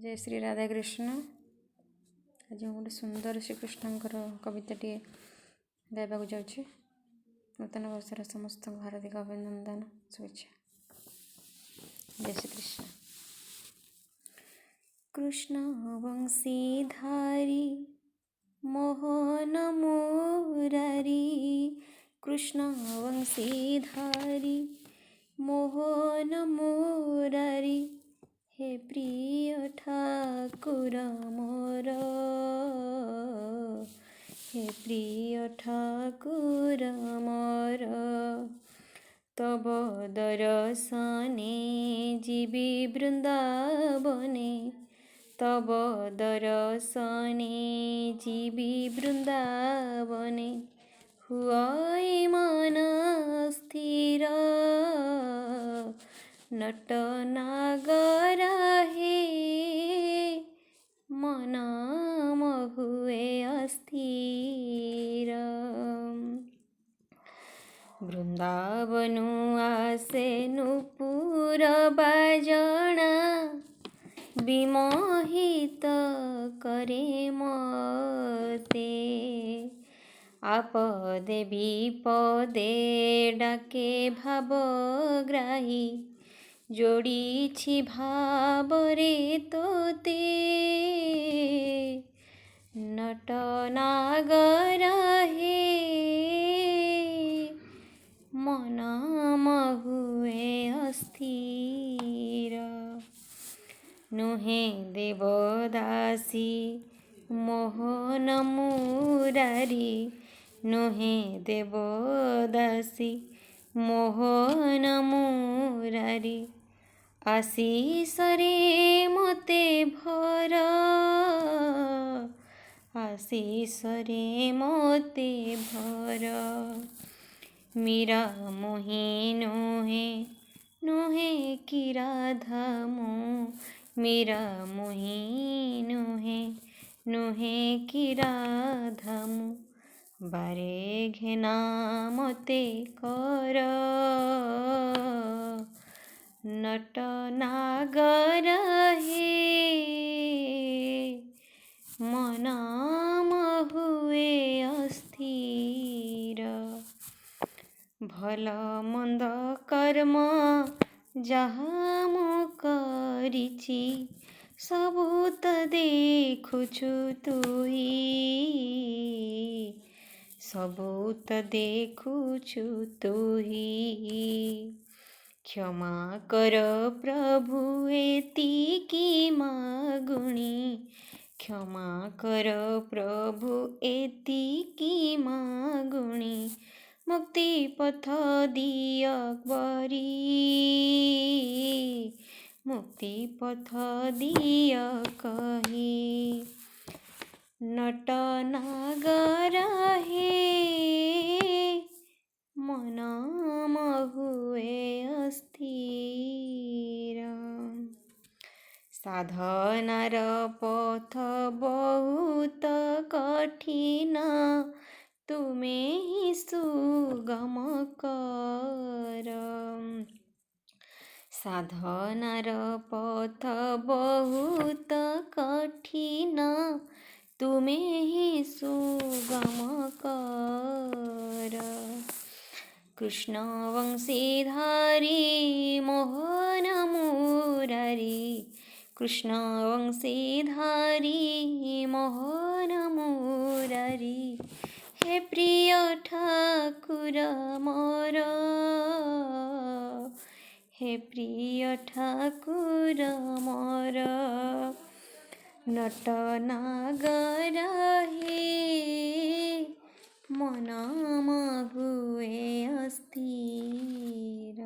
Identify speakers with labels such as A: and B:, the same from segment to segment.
A: जय श्री राधा कृष्ण। आज मैं गोटे सुंदर श्रीकृष्णଙ୍କର कविताटिए गाइबाकू जाऊँगी। नूतन वर्षर समस्त हार्दिक अभिनंदन शुभेच्छा। जय श्री कृष्ण। कृष्ण वंशीधारी मोहन मुरारी, कृष्ण वंशीधारी मोहन मुरारी, हे प्रिय ठाकुर मोर, हे प्रिय ठाकुर मोर। तब दर्शने जीवी वृंदावने, तब दर्शने जीवी वृंदावने, हुआई मन स्थिर नट नागर हे, मन महुए अस्थिर। वृंदावनु आसे नुपुर बाजणा, विमोहित करे मते, आपदे विपदे डाके भावग्राही, जोड़ीछि भावरे तोते, नट नागर हे, मन महुए अस्थिर। नुहे देवदासी मोहन मुरारी, नुहे देवदासी मोहन मुरारी, आशीषरे मते भर, आशीषरे मते भर। मीरा मोहि नुहे, नुहे कि राधा मो, मीरा मोहि नुहे, नुहे कि राधा मो, बारे घेना मते कर, नट नागर हे, मन महुए अस्थिर। भल मंद कर्म जहाँ मु करिछि, सबु त देखुछु तुई, सबु त देखुछु तुई। क्षमा कर प्रभु एतिकी मागुणी, क्षमा कर प्रभु एतिकी मागुणी, मुक्ति पथ दिय बरी, मुक्ति पथ दिय कही, नट नागर हे, मन महुए अस्थिर। साधनार पथ बहुत कठिन, तुमे ही सुगम कर। साधनार पथ बहुत कठिन, तुमे ही सुगम कर। कृष्ण वंशीधारी मोहन मुरारी, कृष्ण वंशीधारी मोहन मुरारी, हे प्रिय ठाकुर मोर, हे प्रिय ठाकुर मोर, नट नागर हे, मन महुए अस्थिर।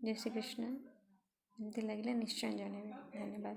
A: जय श्री कृष्ण। एमती लगे निश्चय जनइबे। धन्यवाद।